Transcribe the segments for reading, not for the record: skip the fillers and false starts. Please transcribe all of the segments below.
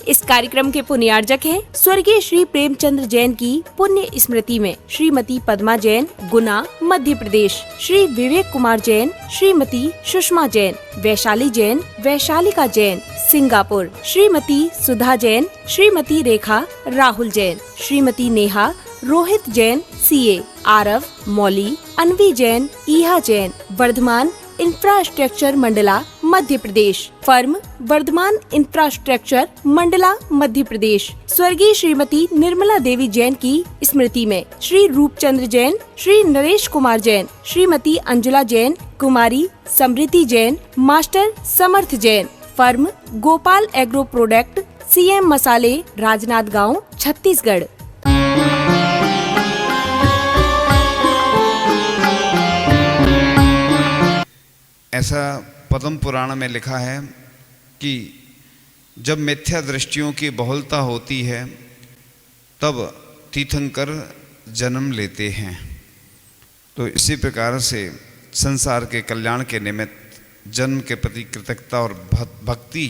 इस कार्यक्रम के पुण्यार्जक हैं स्वर्गीय श्री प्रेमचंद्र जैन की पुण्य स्मृति में श्रीमती पद्मा जैन, गुना, मध्य प्रदेश, श्री विवेक कुमार जैन, श्रीमती सुषमा जैन, वैशाली जैन, वैशालिका जैन, सिंगापुर, श्रीमती सुधा जैन, श्रीमती रेखा, राहुल जैन, श्रीमती नेहा, रोहित जैन, सीए, आरव, मौली, अनवी जैन, ईहा Jain, Varthaman infrastructure Mandla, Madhya Pradesh, firm Varthaman infrastructure Mandla, Madhya Pradesh. स्वर्गीय श्रीमती निर्मला देवी जैन की स्मृति में श्री रूपचंद्र जैन, श्री नरेश कुमार जैन, श्रीमती अंजुला जैन, कुमारी समृद्धि Jain, master Samarth Jain, firm Gopal agro product, CM मसाले, राजनांदगांव, छत्तीसगढ़। ऐसा पद्म पुराण में लिखा है कि जब मिथ्या दृष्टियों की बहुलता होती है तब तीर्थंकर जन्म लेते हैं। तो इसी प्रकार से संसार के कल्याण के निमित्त जन्म के प्रति कृतज्ञता और भक्ति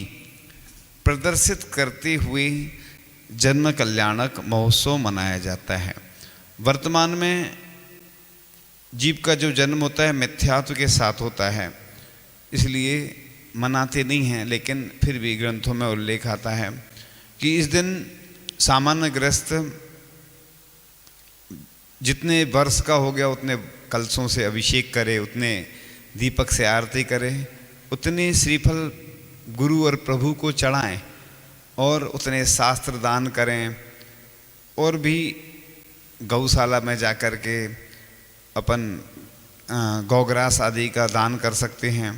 प्रदर्शित करते हुए जन्म कल्याणक महोत्सव मनाया जाता है। वर्तमान में जीव का जो जन्म होता है मिथ्यात्व के साथ होता है, इसलिए मनाते नहीं हैं, लेकिन फिर भी ग्रंथों में उल्लेख आता है कि इस दिन सामान्य ग्रस्त जितने वर्ष का हो गया उतने कलशों से अभिषेक करे, उतने दीपक से आरती करे, उतने श्रीफल गुरु और प्रभु को चढ़ाएं और उतने शास्त्र दान करें और भी गौशाला में जा कर के अपन गौग्रास आदि का दान कर सकते हैं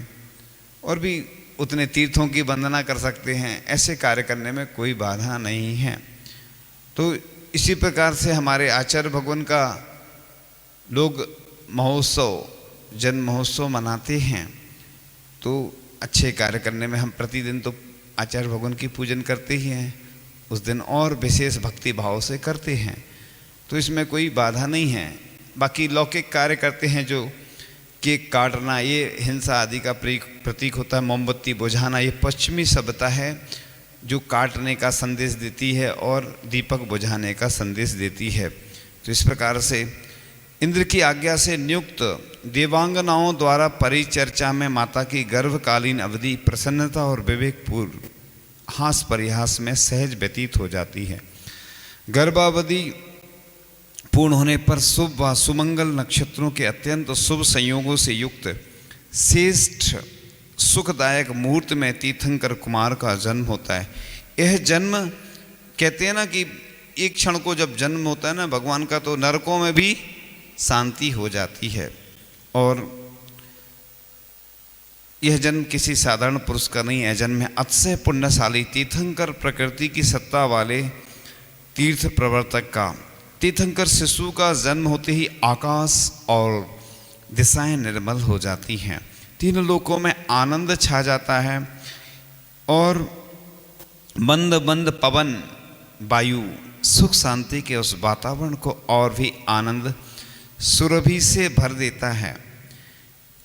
और भी उतने तीर्थों की वंदना कर सकते हैं। ऐसे कार्य करने में कोई बाधा नहीं है। तो इसी प्रकार से हमारे आचार्य भगवान का लोग महोत्सव, जन्म महोत्सव मनाते हैं। तो अच्छे कार्य करने में हम प्रतिदिन तो आचार्य भगवान की पूजन करते ही हैं, उस दिन और विशेष भक्ति भाव से करते हैं, तो इसमें कोई बाधा नहीं है। बाकी लौकिक कार्य करते हैं जो केक काटना, ये हिंसा आदि का प्रतीक होता है। मोमबत्ती बुझाना, ये पश्चिमी सभ्यता है जो काटने का संदेश देती है और दीपक बुझाने का संदेश देती है। तो इस प्रकार से इंद्र की आज्ञा से नियुक्त देवांगनाओं द्वारा परिचर्चा में माता की गर्भकालीन अवधि प्रसन्नता और विवेकपूर्ण हास परिहास में सहज व्यतीत हो जाती है। गर्भावधि पूर्ण होने पर शुभ व सुमंगल नक्षत्रों के अत्यंत शुभ संयोगों से युक्त श्रेष्ठ सुखदायक मुहूर्त में तीर्थंकर कुमार का जन्म होता है। यह जन्म कहते हैं ना कि एक क्षण को जब जन्म होता है ना भगवान का, तो नरकों में भी शांति हो जाती है। और यह जन्म किसी साधारण पुरुष का नहीं है, जन्म है अतिशय पुण्यशाली तीर्थंकर प्रकृति की सत्ता वाले तीर्थ प्रवर्तक का। तीर्थंकर शिशु का जन्म होते ही आकाश और दिशाएं निर्मल हो जाती हैं, तीनों लोकों में आनंद छा जाता है और मंद मंद पवन वायु सुख शांति के उस वातावरण को और भी आनंद सुरभि से भर देता है।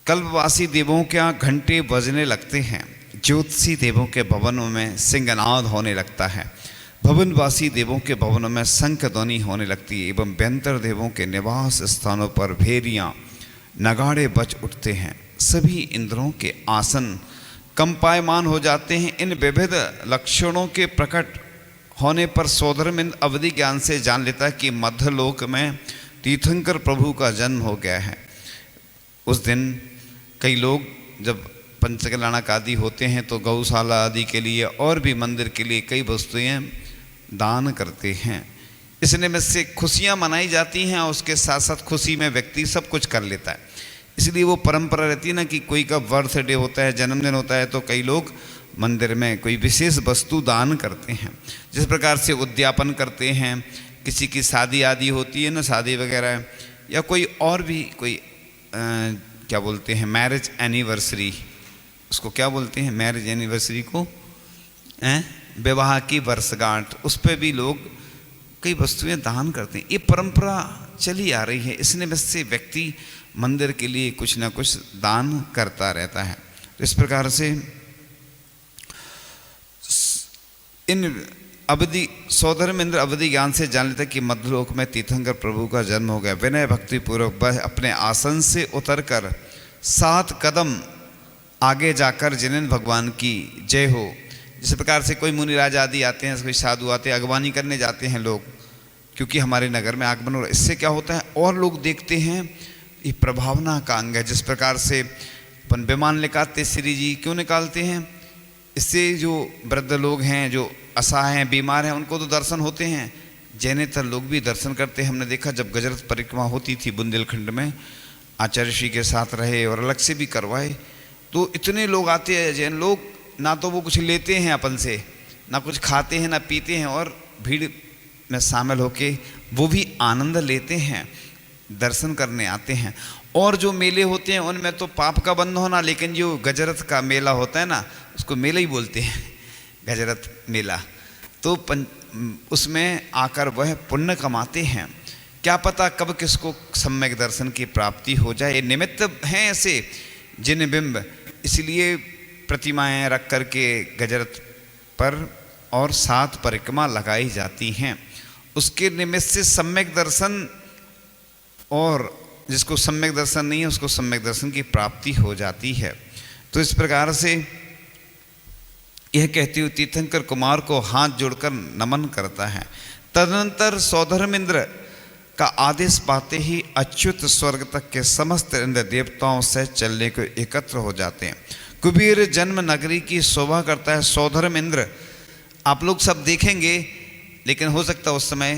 कल्पवासी देवों के यहाँ घंटे बजने लगते हैं, ज्योतिषी देवों के भवनों में सिंहनाद होने लगता है, भवनवासी देवों के भवनों में शंख ध्वनि होने लगती है एवं व्यंतर देवों के निवास स्थानों पर भेरियाँ नगाड़े बज उठते हैं। सभी इंद्रों के आसन कंपायमान हो जाते हैं। इन विविध लक्षणों के प्रकट होने पर सोदरमिंद अवधि ज्ञान से जान लेता है कि मध्यलोक में तीर्थंकर प्रभु का जन्म हो गया है। उस दिन कई लोग जब पंचकल्याणक आदि होते हैं तो गौशाला आदि के लिए और भी मंदिर के लिए कई वस्तुएं दान करते हैं। इस निमित्त से खुशियाँ मनाई जाती हैं और उसके साथ साथ खुशी में व्यक्ति सब कुछ कर लेता है। इसलिए वो परंपरा रहती है ना कि कोई का बर्थडे होता है, जन्मदिन होता है, तो कई लोग मंदिर में कोई विशेष वस्तु दान करते हैं। जिस प्रकार से उद्यापन करते हैं, किसी की शादी आदि होती है ना, शादी वगैरह, या कोई और भी कोई क्या बोलते हैं, मैरिज एनिवर्सरी, उसको क्या बोलते हैं, मैरिज एनिवर्सरी को विवाह की वर्षगांठ, उस पर भी लोग कई वस्तुएं दान करते हैं। ये परंपरा चली आ रही है। इस निमित्त से व्यक्ति मंदिर के लिए कुछ ना कुछ दान करता रहता है। तो इस प्रकार से इन अवधि सौधर्मेंद्र अवधि ज्ञान से जान लेता कि मध्यलोक में तीर्थंकर प्रभु का जन्म हो गया। विनय भक्ति पूर्वक वह अपने आसन से उतरकर 7 कदम आगे जाकर जिनेंद्र भगवान की जय हो। जिस प्रकार से कोई मुनिराज आदि आते हैं, कोई साधु आते हैं, अगवानी करने जाते हैं लोग, क्योंकि हमारे नगर में आगमन हो रहा है। इससे क्या होता है, और लोग देखते हैं, ये प्रभावना का अंग है। जिस प्रकार से अपन विमान निकालते, श्री जी क्यों निकालते हैं, इससे जो वृद्ध लोग हैं, जो असहाय हैं, बीमार हैं, उनको तो दर्शन होते हैं, जैनेतर लोग भी दर्शन करते हैं। हमने देखा जब गजरथ परिक्रमा होती थी बुंदेलखंड में, आचार्य श्री के साथ रहे और अलग से भी करवाए, तो इतने लोग आते हैं जैन लोग, ना तो वो कुछ लेते हैं अपन से, ना कुछ खाते हैं, ना पीते हैं, और भीड़ में शामिल होके वो भी आनंद लेते हैं, दर्शन करने आते हैं। और जो मेले होते हैं उनमें तो पाप का बंध होना, लेकिन जो गजरथ का मेला होता है ना, उसको मेला ही बोलते हैं, गजरथ मेला, तो उसमें आकर वह पुण्य कमाते हैं। क्या पता कब किसको सम्यक दर्शन की प्राप्ति हो जाए। ये निमित्त हैं ऐसे जिन बिंब, इसलिए प्रतिमाएं रख करके गजरथ पर और 7 परिक्रमा लगाई जाती हैं। उसके निमित्त से सम्यक दर्शन, और जिसको सम्यक दर्शन नहीं है उसको सम्यक दर्शन की प्राप्ति हो जाती है। तो इस प्रकार से यह कहती हुई तीर्थंकर कुमार को हाथ जोड़कर नमन करता है। तदनंतर सौधर्मेंद्र का आदेश पाते ही अच्युत स्वर्ग तक के समस्त इंद्र देवताओं से चलने को एकत्र हो जाते हैं। कुबेर जन्म नगरी की शोभा करता है सौधर्मेंद्र। आप लोग सब देखेंगे, लेकिन हो सकता है उस समय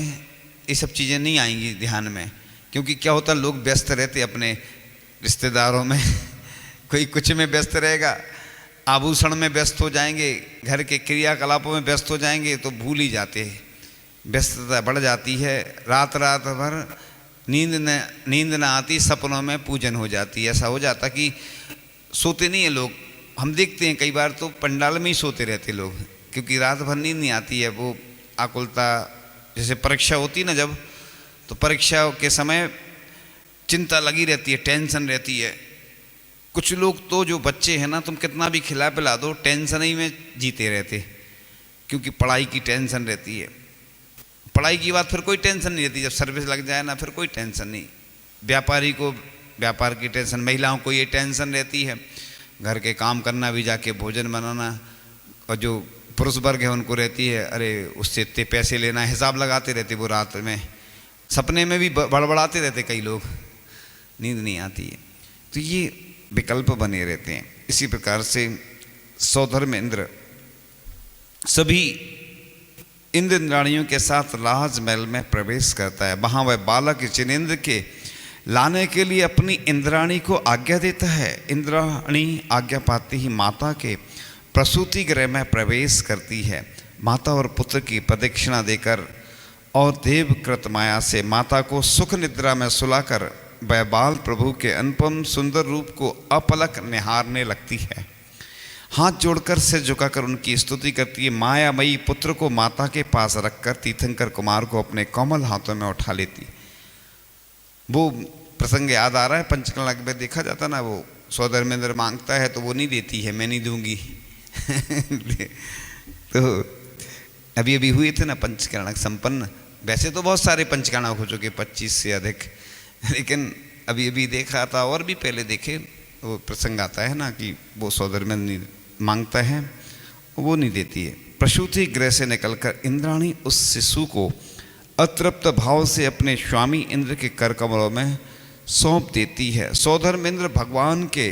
ये सब चीज़ें नहीं आएंगी ध्यान में, क्योंकि क्या होता है, लोग व्यस्त रहते अपने रिश्तेदारों में, कोई कुछ में व्यस्त रहेगा, आभूषण में व्यस्त हो जाएंगे, घर के क्रियाकलापों में व्यस्त हो जाएंगे, तो भूल ही जाते हैं, व्यस्तता बढ़ जाती है। रात रात भर नींद न आती, सपनों में पूजन हो जाती है। ऐसा हो जाता कि सोते नहीं है लोग। हम देखते हैं कई बार तो पंडाल में ही सोते रहते लोग, क्योंकि रात भर नींद नहीं आती है। वो आकुलता, जैसे परीक्षा होती ना जब, तो परीक्षा के समय चिंता लगी रहती है, टेंशन रहती है। कुछ लोग तो जो बच्चे हैं ना, तुम कितना भी खिला पिला दो, टेंशन ही में जीते रहते, क्योंकि पढ़ाई की टेंशन रहती है। पढ़ाई की बात फिर कोई टेंशन नहीं रहती, जब सर्विस लग जाए ना फिर कोई टेंशन नहीं। व्यापारी को व्यापार की टेंशन, महिलाओं को ये टेंशन रहती है, घर के काम करना भी, जाके भोजन बनाना। और जो पुरुष वर्ग है उनको रहती है, अरे उससे इतने पैसे लेना, हिसाब लगाते रहते वो रात में, सपने में भी बड़बड़ाते रहते कई लोग, नींद नहीं आती है। तो ये विकल्प बने रहते हैं। इसी प्रकार से सौधर्मेंद्र सभी इंद्र इंद्राणियों के साथ राजमहल में प्रवेश करता है। वहाँ वह बालक जिनेंद्र के लाने के लिए अपनी इंद्राणी को आज्ञा देता है। इंद्राणी आज्ञा पाते ही माता के प्रसूति गृह में प्रवेश करती है। माता और पुत्र की प्रदक्षिणा देकर और देवकृत माया से माता को सुख निद्रा में सुलाकर वह बाल प्रभु के अनुपम सुंदर रूप को अपलक निहारने लगती है। हाथ जोड़कर सिर झुकाकर उनकी स्तुति करती है। मायामयी पुत्र को माता के पास रखकर तीर्थंकर कुमार को अपने कोमल हाथों में उठा लेती। वो प्रसंग याद आ रहा है, पंचकला में देखा जाता ना, वो सौधर्मेंद्र मांगता है तो वो नहीं देती है, मैं नहीं दूंगी। तो अभी अभी हुए थे ना पंचकर्णक संपन्न। वैसे तो बहुत सारे पंचकर्णक हो चुके, 25 से अधिक, लेकिन अभी अभी देखा था और भी पहले देखे, वो प्रसंग आता है ना कि वो सौधर्मेंद्र मांगता है, वो नहीं देती है। प्रसूति गृह से निकलकर इंद्राणी उस शिशु को अतृप्त भाव से अपने स्वामी इंद्र के कर कमलों में सौंप देती है। सौधर्मेंद्र भगवान के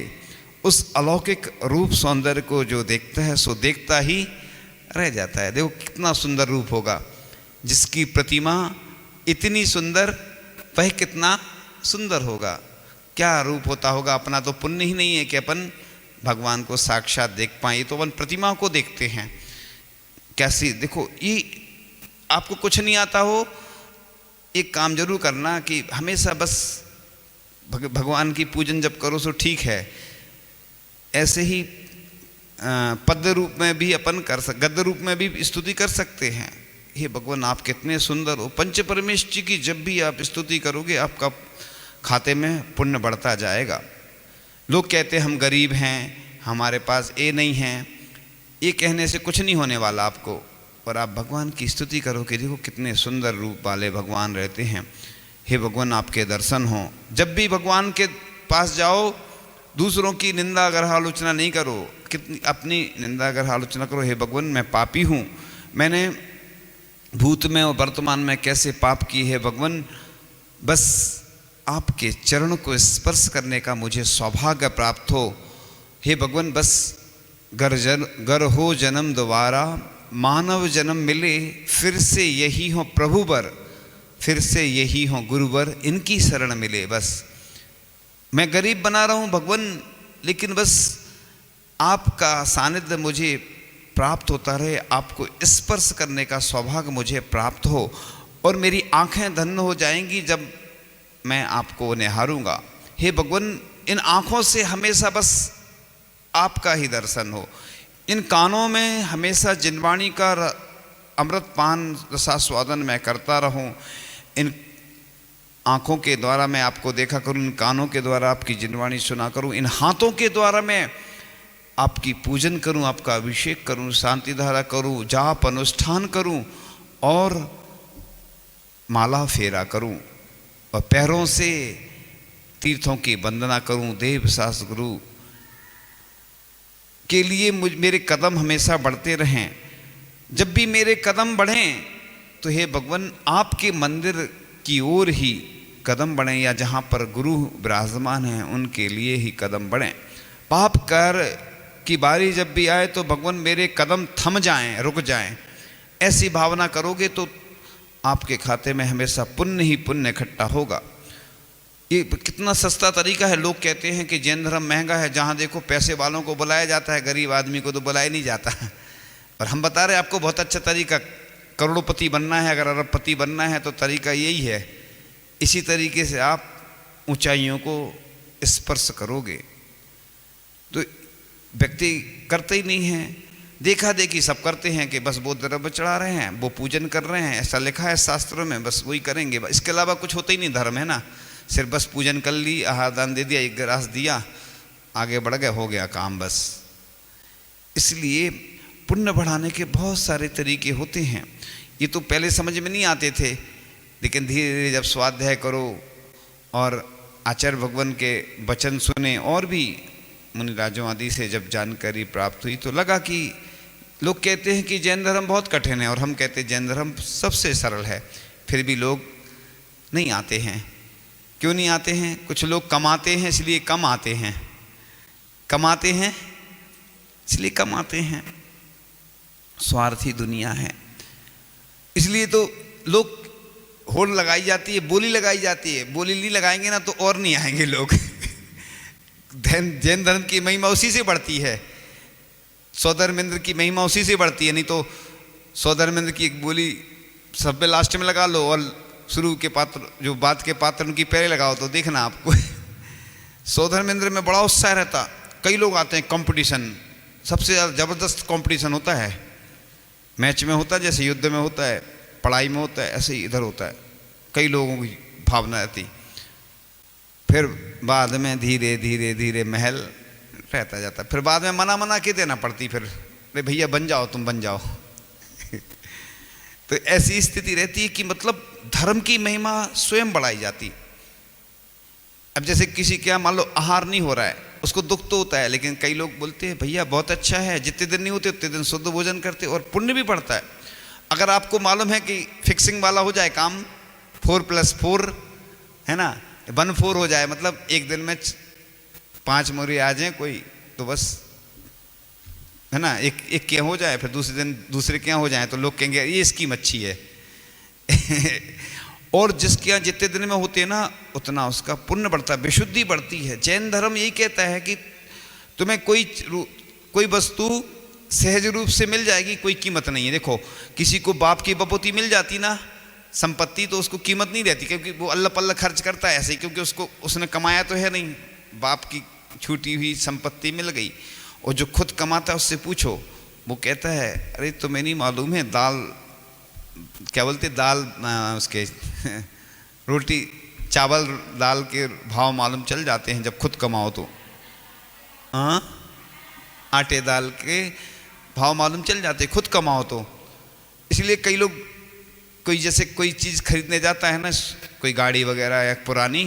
उस अलौकिक रूप सौंदर्य को जो देखता है सो देखता ही रह जाता है। देखो कितना सुंदर रूप होगा, जिसकी प्रतिमा इतनी सुंदर, वह कितना सुंदर होगा, क्या रूप होता होगा। अपना तो पुण्य ही नहीं है कि अपन भगवान को साक्षात देख पाए, तो अपन प्रतिमा को देखते हैं कैसी। देखो ये आपको कुछ नहीं आता हो, एक काम जरूर करना कि हमेशा बस भगवान की पूजन जब करो तो ठीक है। ऐसे ही पद्य रूप में भी अपन गद्य रूप में भी स्तुति कर सकते हैं। हे भगवान आप कितने सुंदर हो। पंच परमेश जी की जब भी आप स्तुति करोगे आपका खाते में पुण्य बढ़ता जाएगा। लोग कहते हैं हम गरीब हैं, हमारे पास ये नहीं है, ये कहने से कुछ नहीं होने वाला आपको। और आप भगवान की स्तुति करो कि देखो कितने सुंदर रूप वाले भगवान रहते हैं। हे भगवान आपके दर्शन हो। जब भी भगवान के पास जाओ दूसरों की निंदा अगर आलोचना नहीं करो, कितनी अपनी निंदा अगर आलोचना करो। हे भगवान मैं पापी हूँ, मैंने भूत में और वर्तमान में कैसे पाप की है भगवान, बस आपके चरण को स्पर्श करने का मुझे सौभाग्य प्राप्त हो। हे भगवान बस गर हो जन्म दोबारा, मानव जन्म मिले फिर से यही हो प्रभुवर, फिर से यही हो गुरुवर, इनकी शरण मिले। बस मैं गरीब बना रहा हूँ भगवान, लेकिन बस आपका सानिध्य मुझे प्राप्त होता रहे, आपको स्पर्श करने का सौभाग्य मुझे प्राप्त हो और मेरी आंखें धन्य हो जाएंगी जब मैं आपको निहारूंगा। हे भगवान इन आँखों से हमेशा बस आपका ही दर्शन हो, इन कानों में हमेशा जिनवाणी का अमृत पान रसास्वादन मैं करता रहूं, इन आँखों के द्वारा मैं आपको देखा करूं, इन कानों के द्वारा आपकी जिनवाणी सुना करूं, इन हाथों के द्वारा मैं आपकी पूजन करूं, आपका अभिषेक करूं, शांति धारा करूं, जाप अनुष्ठान करूं और माला फेरा करूं और पैरों से तीर्थों की वंदना करूं। देव शास्त्र गुरु के लिए मेरे कदम हमेशा बढ़ते रहें। जब भी मेरे कदम बढ़ें तो हे भगवान आपके मंदिर की ओर ही कदम बढ़ें, या जहाँ पर गुरु विराजमान हैं उनके लिए ही कदम बढ़ें। पाप कर की बारी जब भी आए तो भगवान मेरे कदम थम जाएं, रुक जाएं, ऐसी भावना करोगे तो आपके खाते में हमेशा पुण्य ही पुण्य इकट्ठा होगा। ये कितना सस्ता तरीका है। लोग कहते हैं कि जैन धर्म महंगा है, जहाँ देखो पैसे वालों को बुलाया जाता है, गरीब आदमी को तो बुलाया नहीं जाता है। और हम बता रहे हैं आपको बहुत अच्छा तरीका, करोड़पति बनना है, अगर अरबपति बनना है तो तरीका यही है। इसी तरीके से आप ऊंचाइयों को स्पर्श करोगे। तो व्यक्ति करते ही नहीं हैं, देखा देखी सब करते हैं कि बस वो द्रव्य चढ़ा रहे हैं, वो पूजन कर रहे हैं, ऐसा लिखा है शास्त्रों में, बस वही करेंगे, इसके अलावा कुछ होता ही नहीं धर्म, है ना। सिर्फ बस पूजन कर ली, आहार दान दे दिया, एक गिलास दिया, आगे बढ़ गए, हो गया काम बस। इसलिए पुण्य बढ़ाने के बहुत सारे तरीके होते हैं। ये तो पहले समझ में नहीं आते थे, लेकिन धीरे धीरे जब स्वाध्याय करो और आचार्य भगवान के वचन सुने और भी मुनि राजों आदि से जब जानकारी प्राप्त हुई तो लगा कि लोग कहते हैं कि जैन धर्म बहुत कठिन है और हम कहते हैं जैन धर्म सबसे सरल है, फिर भी लोग नहीं आते हैं। क्यों नहीं आते हैं? कुछ लोग कमाते हैं इसलिए कम आते हैं, कमाते हैं इसलिए कम आते हैं। स्वार्थी दुनिया है, इसलिए तो लोग होड़ लगाई जाती है, बोली लगाई जाती है। बोली नहीं लगाएंगे ना तो और नहीं आएंगे लोग। जैन धर्म की महिमा उसी से बढ़ती है, सौधर्मेंद्र की महिमा उसी से बढ़ती है। नहीं तो सौधर्मेंद्र की एक बोली सब में लास्ट में लगा लो और शुरू के पात्र जो बात के पात्र उनकी पहले लगाओ तो देखना आपको। सौधर्मेंद्र में बड़ा उत्साह रहता, कई लोग आते हैं, कंपटीशन सबसे ज़्यादा ज़बरदस्त कंपटीशन होता है। मैच में होता है, जैसे युद्ध में होता है, पढ़ाई में होता है, ऐसे ही इधर होता है। कई लोगों की भावना रहती, फिर बाद में धीरे धीरे धीरे महल रहता जाता, फिर बाद में मना के देना पड़ती, फिर अरे भैया बन जाओ, तुम बन जाओ। तो ऐसी स्थिति रहती है कि मतलब धर्म की महिमा स्वयं बढ़ाई जाती। अब जैसे किसी क्या मान लो आहार नहीं हो रहा है, उसको दुख तो होता है, लेकिन कई लोग बोलते हैं भैया बहुत अच्छा है, जितने दिन नहीं होते उतने दिन शुद्ध भोजन करते और पुण्य भी बढ़ता है। अगर आपको मालूम है कि फिक्सिंग वाला हो जाए काम, 4+4 है ना, 1-4 हो जाए, मतलब एक दिन में 5 मुर्गे आ जाए कोई तो बस, है ना, एक क्या हो जाए, फिर दूसरे दिन दूसरे क्या हो जाए तो लोग कहेंगे ये इसकी मच्छी है। और जिसके यहाँ जितने दिन में होते हैं ना उतना उसका पुण्य बढ़ता है, विशुद्धि बढ़ती है। जैन धर्म यही कहता है कि तुम्हें कोई वस्तु सहज रूप से मिल जाएगी, कोई कीमत नहीं है। देखो किसी को बाप की बपोती मिल जाती ना संपत्ति, तो उसको कीमत नहीं रहती, क्योंकि वो अल्लाह पल्ला खर्च करता है ऐसे ही, क्योंकि उसने कमाया तो है नहीं, बाप की छूटी हुई संपत्ति मिल गई। और जो खुद कमाता है उससे पूछो, वो कहता है अरे तुम्हें नहीं मालूम है, दाल क्या बोलते, दाल उसके रोटी चावल दाल के भाव मालूम चल जाते हैं जब खुद कमाओ तो। हाँ, आटे दाल के भाव मालूम चल जाते खुद कमाओ तो। इसलिए कई लोग कोई जैसे कोई चीज़ खरीदने जाता है ना, कोई गाड़ी वगैरह या पुरानी,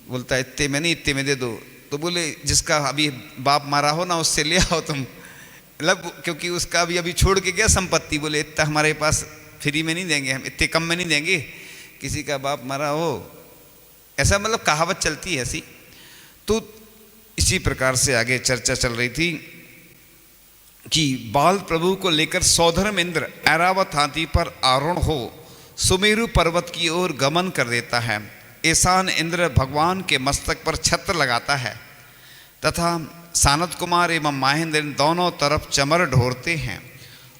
बोलता है इतने में नहीं, इतने में दे दो। तो बोले जिसका अभी बाप मारा हो ना उससे ले आओ तुम, मतलब क्योंकि उसका अभी छोड़ के गया संपत्ति, बोले इतना हमारे पास फ्री में नहीं देंगे, हम इतने कम में नहीं देंगे, किसी का बाप मरा हो, ऐसा मतलब कहावत चलती है ऐसी। तो इसी प्रकार से आगे चर्चा चल रही थी कि बाल प्रभु को लेकर सौधर्म इंद्र ऐरावत हाथी पर आरूढ़ हो सुमेरु पर्वत की ओर गमन कर देता है। ईशान इंद्र भगवान के मस्तक पर छत्र लगाता है तथा सानत कुमार एवं महेंद्र दोनों तरफ चमर ढोरते हैं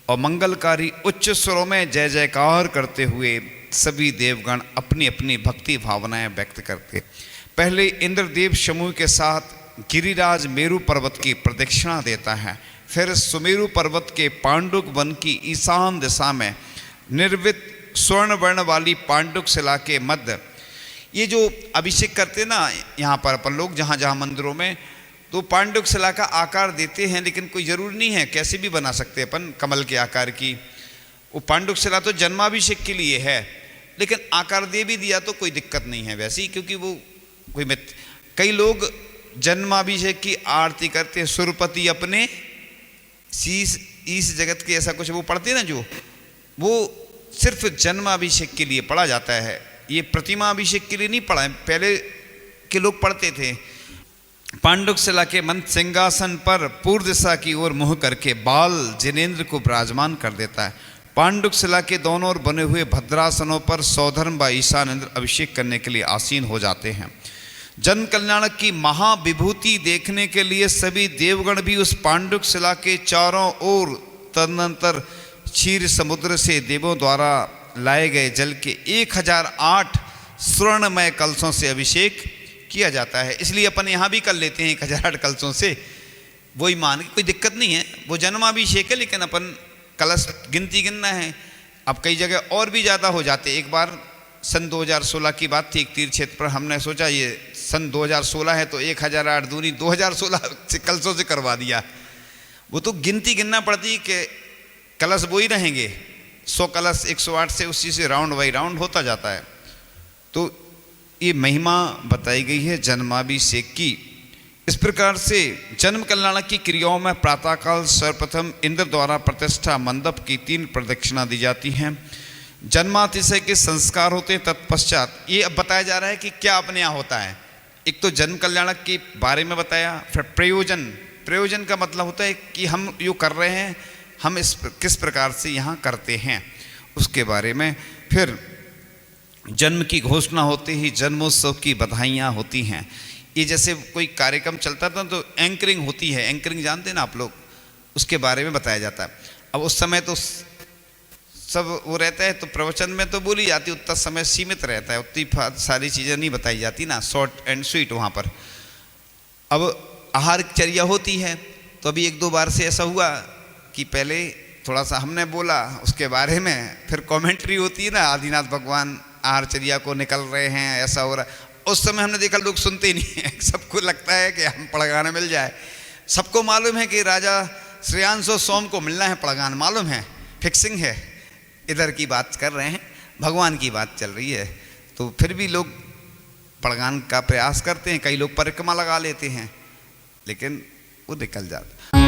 और मंगलकारी उच्च स्वरों में जय जयकार करते हुए सभी देवगण अपनी अपनी भक्ति भावनाएं व्यक्त करते। पहले इंद्रदेव समूह के साथ गिरिराज मेरु पर्वत की प्रदक्षिणा देता है, फिर सुमेरु पर्वत के पांडुक वन की ईशान दिशा में निर्मित स्वर्ण वर्ण वाली पांडुक शिला के मध्य, ये जो अभिषेक करते ना यहाँ पर अपन लोग जहाँ जहाँ मंदिरों में, तो पांडुक शिला का आकार देते हैं, लेकिन कोई ज़रूरी नहीं है, कैसे भी बना सकते अपन कमल के आकार की। वो पांडुक शिला तो जन्माभिषेक के लिए है, लेकिन आकार दे भी दिया तो कोई दिक्कत नहीं है वैसे ही, क्योंकि वो कोई कई लोग जन्माभिषेक की आरती करते हैं, सुरपति अपने शीश इस जगत के, ऐसा कुछ वो पढ़ते हैं ना, जो वो सिर्फ जन्माभिषेक के लिए पढ़ा जाता है, ये प्रतिमा अभिषेक के लिए नहीं पढ़ा है, पहले के लोग पढ़ते थे। पांडुक शिला के मंत्र सिंहासन पर पूर्व दिशा की ओर मुँह करके बाल जिनेन्द्र को विराजमान कर देता है। पांडुक शिला के दोनों ओर बने हुए भद्रासनों पर सौधर्म व ईशान इंद्र अभिषेक करने के लिए आसीन हो जाते हैं। जन कल्याणक की महाविभूति देखने के लिए सभी देवगण भी उस पांडुक शिला के चारों ओर तदनंतर क्षीर समुद्र से देवों द्वारा लाए गए जल के 1008 स्वर्णमय कलशों से अभिषेक किया जाता है। इसलिए अपन यहाँ भी कर लेते हैं 1008 कलशों से, वही मान के कोई दिक्कत नहीं है, वो जन्माभिषेक है, लेकिन अपन कलश गिनती गिनना है। अब कई जगह और भी ज़्यादा हो जाते। एक बार सन 2016 की बात थी, एक तीर्थ क्षेत्र पर हमने सोचा ये सन 2016 है तो 1008 दूनी 2016 से कलशों से करवा दिया। वो तो गिनती गिनना पड़ती कि कलश वो ही रहेंगे, 100 कलश 108 से उसी से राउंड बाई राउंड होता जाता है। तो ये महिमा बताई गई है जन्माभिषेक की। इस प्रकार से जन्म कल्याणक की क्रियाओं में प्रातःकाल सर्वप्रथम इंद्र द्वारा प्रतिष्ठा मंडप की 3 प्रदक्षिणा दी जाती हैं। जन्मातिशय के संस्कार होते हैं। तत्पश्चात ये अब बताया जा रहा है कि क्या अपने यहाँ होता है। एक तो जन्म कल्याणक के बारे में बताया, फिर प्रयोजन का मतलब होता है कि हम यो कर रहे हैं, हम इस किस प्रकार से यहाँ करते हैं उसके बारे में। फिर जन्म की घोषणा होते ही जन्मोत्सव की बधाइयाँ होती हैं। ये जैसे कोई कार्यक्रम चलता था तो एंकरिंग होती है, एंकरिंग जानते हैं ना आप लोग, उसके बारे में बताया जाता है। अब उस समय तो सब वो रहता है तो प्रवचन में तो बोली जाती, उतना समय सीमित रहता है, उतनी सारी चीज़ें नहीं बताई जाती ना, शॉर्ट एंड स्वीट वहाँ पर। अब आहार चर्या होती है, तो अभी 1-2 बार से ऐसा हुआ कि पहले थोड़ा सा हमने बोला उसके बारे में, फिर कमेंट्री होती है ना, आदिनाथ भगवान आहार चर्या को निकल रहे हैं, ऐसा हो रहा है। उस समय हमने देखा लोग सुनते ही नहीं है, सबको लगता है कि हम पड़गाना मिल जाए। सबको मालूम है कि राजा श्रेयांश और सोम को मिलना है पड़गान, मालूम है, फिक्सिंग है, इधर की बात कर रहे हैं, भगवान की बात चल रही है। तो फिर भी लोग पड़गान का प्रयास करते हैं, कई लोग परिक्रमा लगा लेते हैं, लेकिन वो निकल जाता।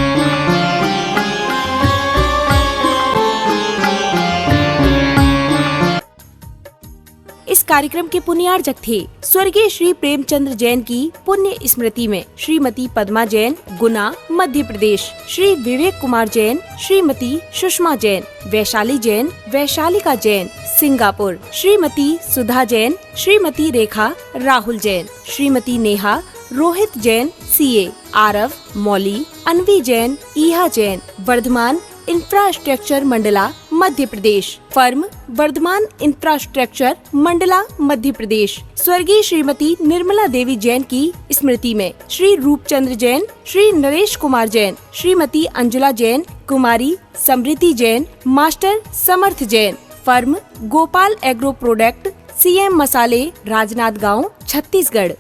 इस कार्यक्रम के पुण्यार्जक थे स्वर्गीय श्री प्रेमचंद्र जैन की पुण्य स्मृति में श्रीमती पद्मा जैन, गुना, मध्य प्रदेश, श्री विवेक कुमार जैन, श्रीमती सुषमा जैन, वैशाली जैन, वैशालिका जैन, सिंगापुर, श्रीमती सुधा जैन, श्रीमती रेखा, राहुल जैन, श्रीमती नेहा, रोहित जैन, सीए, आरव, मौली, अनवी जैन, ईहा Jain, Varthaman infrastructure Mandla, Madhya Pradesh, firm Varthaman infrastructure Mandla, Madhya Pradesh. स्वर्गीय श्रीमती निर्मला देवी जैन की स्मृति में श्री रूपचंद्र जैन, श्री नरेश कुमार जैन, श्रीमती अंजुला जैन, कुमारी समृद्धि Jain, master Samarth Jain, firm Gopal agro product, CM मसाले, राजनांदगांव, छत्तीसगढ़।